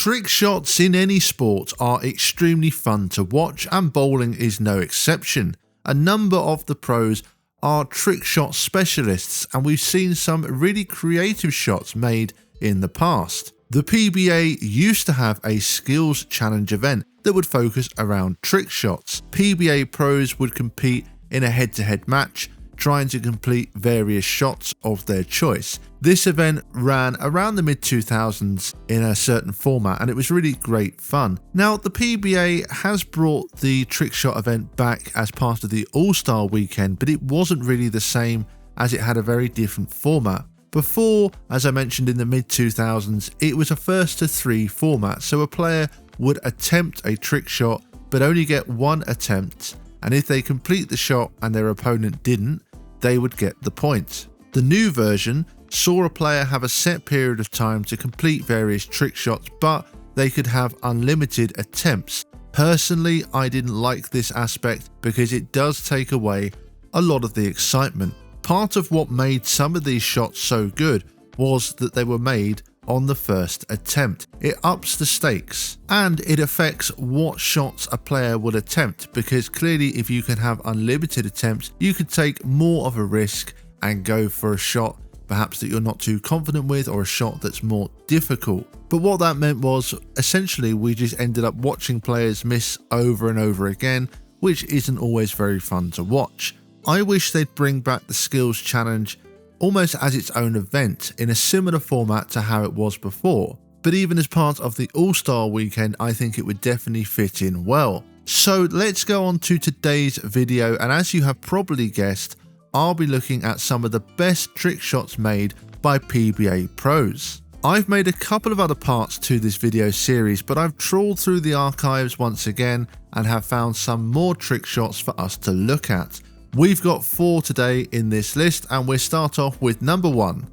Trick shots in any sport are extremely fun to watch, and bowling is no exception. A number of the pros are trick shot specialists, and we've seen some really creative shots made in the past. The PBA used to have a skills challenge event that would focus around trick shots. PBA pros would compete in a head-to-head match, trying to complete various shots of their choice. This event ran around the mid-2000s in a certain format, and it was really great fun. Now, the PBA has brought the trick shot event back as part of the All-Star weekend, but it wasn't really the same as it had a very different format. Before, as I mentioned in the mid-2000s, it was a first to three format, so a player would attempt a trick shot but only get one attempt, and if they complete the shot and their opponent didn't, they would get the point. The new version saw a player have a set period of time to complete various trick shots, but they could have unlimited attempts. Personally, I didn't like this aspect because it does take away a lot of the excitement. Part of what made some of these shots so good was that they were made on the first attempt. It ups the stakes and it affects what shots a player would attempt, because clearly if you can have unlimited attempts, you could take more of a risk and go for a shot perhaps that you're not too confident with, or a shot that's more difficult. But what that meant was essentially we just ended up watching players miss over and over again, which isn't always very fun to watch. I wish they'd bring back the skills challenge almost as its own event in a similar format to how it was before. But even as part of the All-Star weekend, I think it would definitely fit in well. So let's go on to today's video, and as you have probably guessed, I'll be looking at some of the best trick shots made by PBA pros. I've made a couple of other parts to this video series, but I've trawled through the archives once again and have found some more trick shots for us to look at. We've got 4 today in this list, and we'll start off with number 1,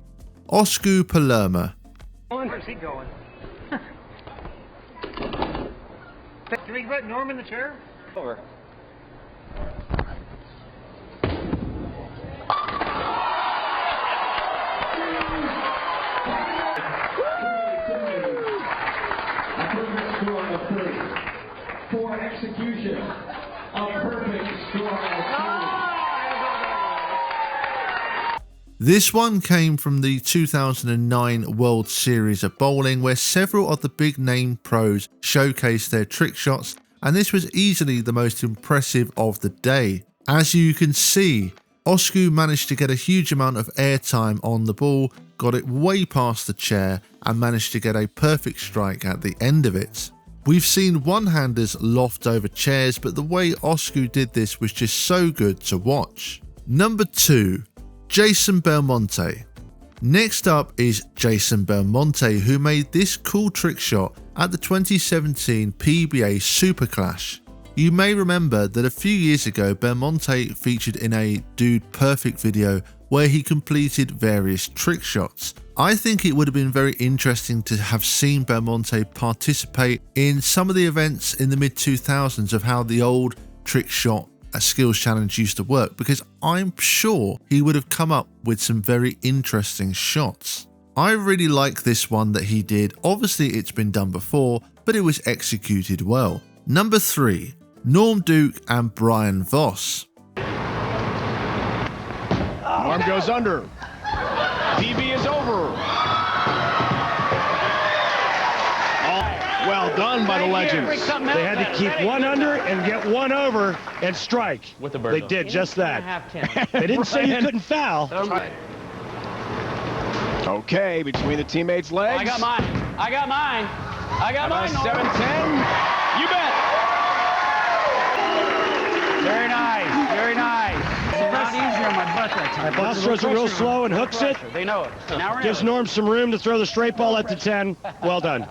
Osku Palermo. Where's he going? Can we put Norm in the chair? Over. For execution, a perfect score. This one came from the 2009 World Series of Bowling, where several of the big name pros showcased their trick shots, and this was easily the most impressive of the day. As you can see, Osku managed to get a huge amount of airtime on the ball, got it way past the chair, and managed to get a perfect strike at the end of it. We've seen one-handers loft over chairs, but the way Osku did this was just so good to watch. Number 2, Jason Belmonte. Next up is Jason Belmonte, who made this cool trick shot at the 2017 PBA Super Clash. You may remember that a few years ago Belmonte featured in a Dude Perfect video where he completed various trick shots. I think it would have been very interesting to have seen Belmonte participate in some of the events in the mid-2000s of how the old trick shot skills challenge used to work, because I'm sure he would have come up with some very interesting shots. I really like this one that he did. Obviously it's been done before, but it was executed well. Number 3, Norm Duke and Brian Voss. Arm goes under. PB is over. Well done by the legends. They had to keep one under and get one over and strike. With the bird. They did just that. They didn't say you couldn't foul. Okay, between the teammates' legs. I got mine. I got mine. I got mine. 7-10. You bet. Very nice. Very nice. It's not easier on my butt that time. Voss throws it real slow and hooks it. They know it. Now we're Gives Norm some room to throw the straight ball at the 10. Well done.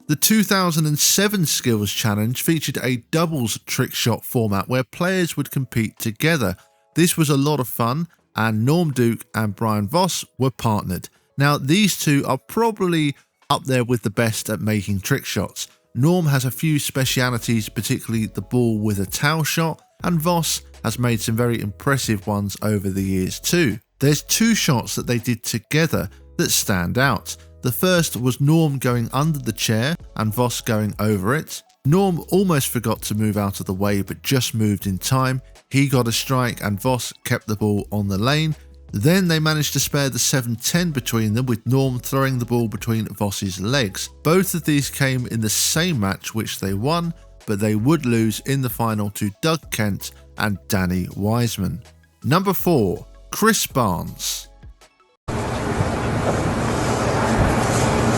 The 2007 Skills Challenge featured a doubles trick shot format where players would compete together. This was a lot of fun, and Norm Duke and Brian Voss were partnered. Now, these two are probably up there with the best at making trick shots. Norm has a few specialities, particularly the ball with a towel shot, and Voss has made some very impressive ones over the years too. There's 2 shots that they did together that stand out. The first was Norm going under the chair and Voss going over it. Norm almost forgot to move out of the way but just moved in time. He got a strike and Voss kept the ball on the lane. Then they managed to spare the 7-10 between them, with Norm throwing the ball between Voss's legs. Both of these came in the same match, which they won, but they would lose in the final to Doug Kent and Danny Wiseman. Number 4, Chris Barnes.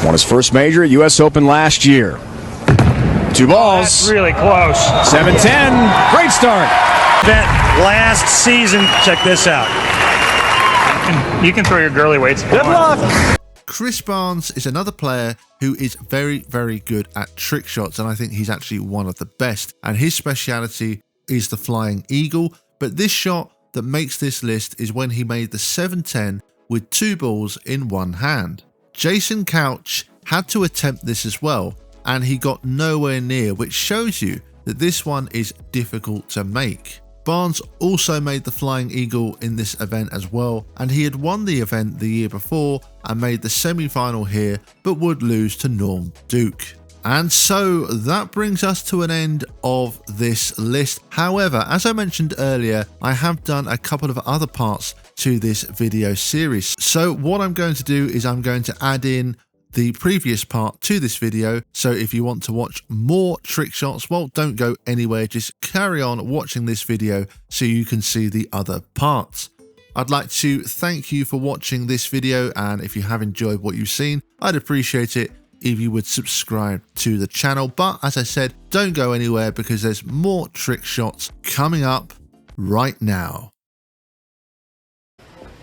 Won his first major at US Open last year. 2 balls. That's really close. 7-10. Great start. Bet last season. Check this out. You can throw your girly weights. Good luck. Chris Barnes is another player who is very, very good at trick shots, and I think he's actually one of the best. And his speciality is the flying eagle. But this shot that makes this list is when he made the 7-10 with 2 balls in one hand. Jason Couch had to attempt this as well, and he got nowhere near, which shows you that this one is difficult to make. Barnes also made the flying eagle in this event as well, and he had won the event the year before and made the semi-final here, but would lose to Norm Duke. And so that brings us to an end of this list. However, as I mentioned earlier, I have done a couple of other parts to this video series. So what I'm going to do is I'm going to add in the previous part to this video. So if you want to watch more trick shots, well, don't go anywhere. Just carry on watching this video so you can see the other parts. I'd like to thank you for watching this video, and if you have enjoyed what you've seen, I'd appreciate it if you would subscribe to the channel. But as I said, don't go anywhere because there's more trick shots coming up right now.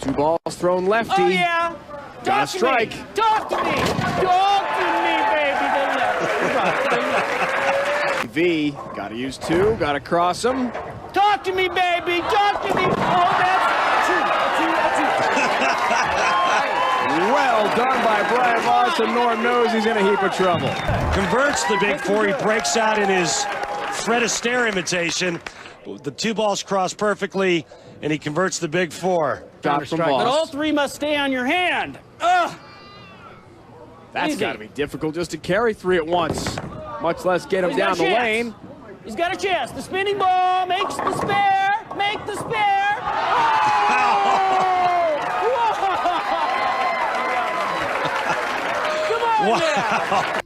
2 balls thrown lefty. Oh, yeah. Got a strike. Talk to me. Talk to me, baby. The left. V, gotta use 2, gotta cross him. Talk to me, baby. Talk to me. Oh, that's Well done by Brian Voss, and Norm knows he's in a heap of trouble. Converts the big 4. He breaks out in his Fred Astaire imitation. The 2 balls cross perfectly, and he converts the big 4. Got from But all Voss. 3 must stay on your hand. Ugh. That's Easy. gotta be difficult just to carry 3 at once, much less get him He's down got the a chance. lane. He's got a chance. The spinning ball makes the spare. Make the spare. Come on now.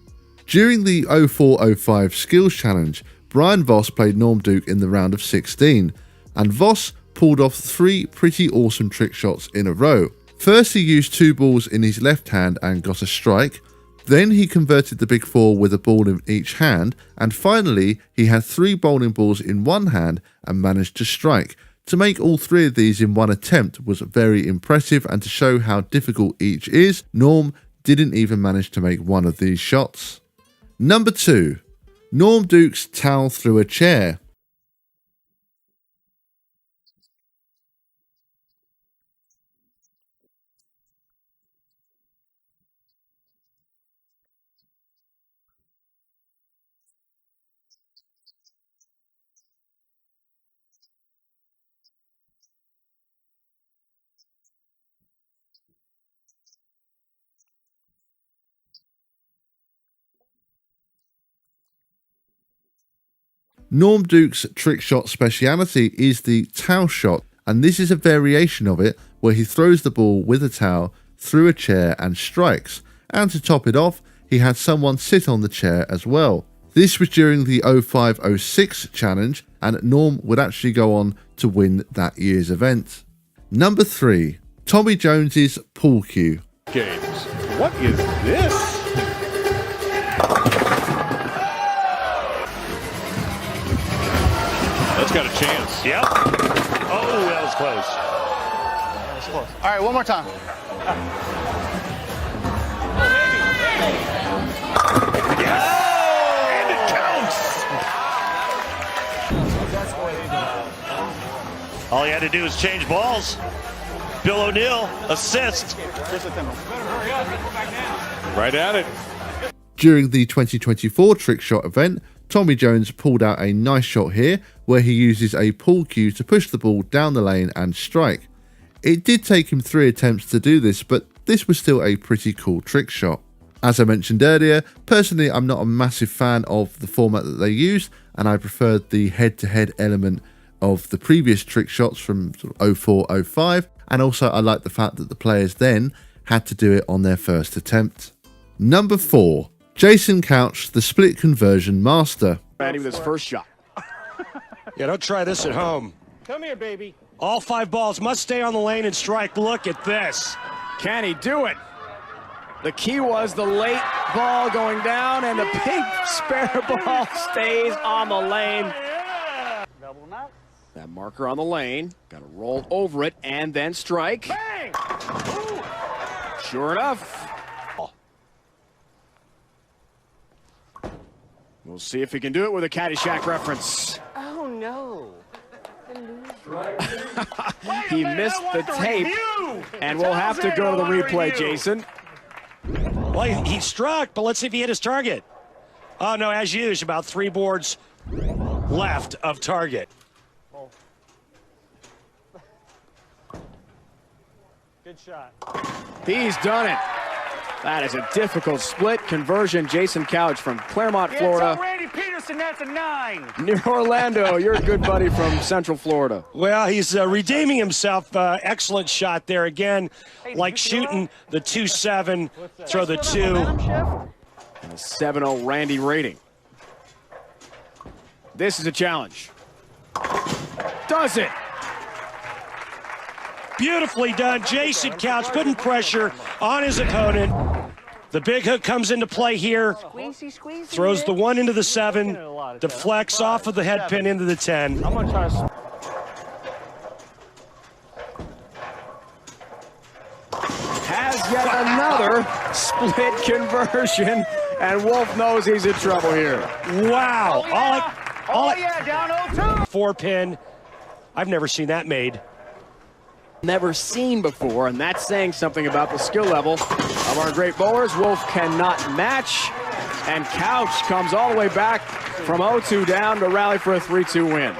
During the 04-05 Skills Challenge, Brian Voss played Norm Duke in the round of 16, and Voss pulled off 3 pretty awesome trick shots in a row. First, he used 2 balls in his left hand and got a strike. Then he converted the big 4 with a ball in each hand, and finally he had 3 bowling balls in one hand and managed to strike. To make all 3 of these in one attempt was very impressive, and to show how difficult each is, Norm didn't even manage to make one of these shots. Number 2. Norm Duke's towel through a chair. Norm Duke's trick shot speciality is the towel shot, and this is a variation of it where he throws the ball with a towel through a chair and strikes. And to top it off, he had someone sit on the chair as well. This was during the 05-06 challenge, and Norm would actually go on to win that year's event. Number 3. Tommy Jones's pool cue. Games. What is this? That's got a chance. Yep. Oh, that was close. That was close. All right, one more time. And it counts. All he had to do was change balls. Bill O'Neill, assist. Right at it. During the 2024 trick shot event, Tommy Jones pulled out a nice shot here where he uses a pull cue to push the ball down the lane and strike. It did take him 3 attempts to do this, but this was still a pretty cool trick shot. As I mentioned earlier, personally I'm not a massive fan of the format that they used, and I preferred the head-to-head element of the previous trick shots from sort of 04-05, and also I like the fact that the players then had to do it on their first attempt. Number 4. Jason Couch, the split conversion master. Randy with his first shot. Yeah, don't try this at home. Come here, baby. All 5 balls must stay on the lane and strike. Look at this. Can he do it? The key was the late ball going down, and the pink spare ball stays on the lane. Double knot. That marker on the lane, got to roll over it and then strike. Bang! Ooh. Sure enough. We'll see if he can do it with a Caddyshack reference. Oh, no. He missed the tape, and we'll have to go to the replay, Jason. Well, he struck, but let's see if he hit his target. Oh, no, as usual, about 3 boards left of target. Good shot. He's done it. That is a difficult split conversion. Jason Couch from Claremont, Florida. Randy Peterson, that's a 9. Near Orlando, you're a good buddy from Central Florida. Well, he's redeeming himself. Excellent shot there again, like shooting the 2-7, throw the 2. And a 7-0 Randy rating. This is a challenge. Does it? Beautifully done. Jason Couch putting pressure on his opponent. The big hook comes into play here. Squeezy. Throws the 1 into the 7. Deflects off of the head pin into the 10. I'm going to try to... Has yet another split conversion, and Wolf knows he's in trouble here. Wow. Down 0-2. 4-pin. I've never seen that made. Never seen before, and that's saying something about the skill level of our great bowlers. Wolf cannot match, and Couch comes all the way back from 0-2 down to rally for a 3-2 win.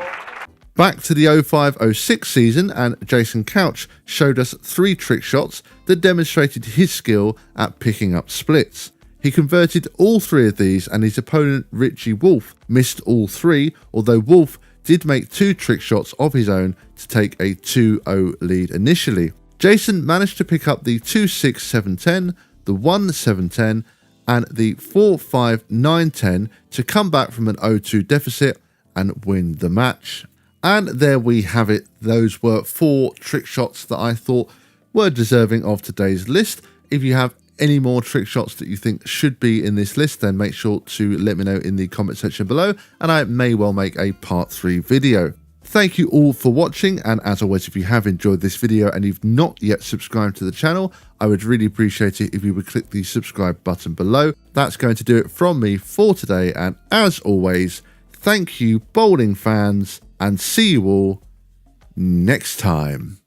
Back to the 05-06 season, and Jason Couch showed us 3 trick shots that demonstrated his skill at picking up splits. He converted all 3 of these, and his opponent Richie Wolf missed all 3, although Wolf did make 2 trick shots of his own to take a 2-0 lead initially. Jason managed to pick up the 2-6-7-10, the 1-7-10, and the 4-5-9-10 to come back from an 0-2 deficit and win the match. And there we have it. Those were 4 trick shots that I thought were deserving of today's list. If you have any more trick shots that you think should be in this list, then make sure to let me know in the comment section below, and I may well make a part 3 video. Thank you all for watching, and as always, if you have enjoyed this video and you've not yet subscribed to the channel, I would really appreciate it if you would click the subscribe button below. That's going to do it from me for today, and as always, thank you bowling fans, and see you all next time.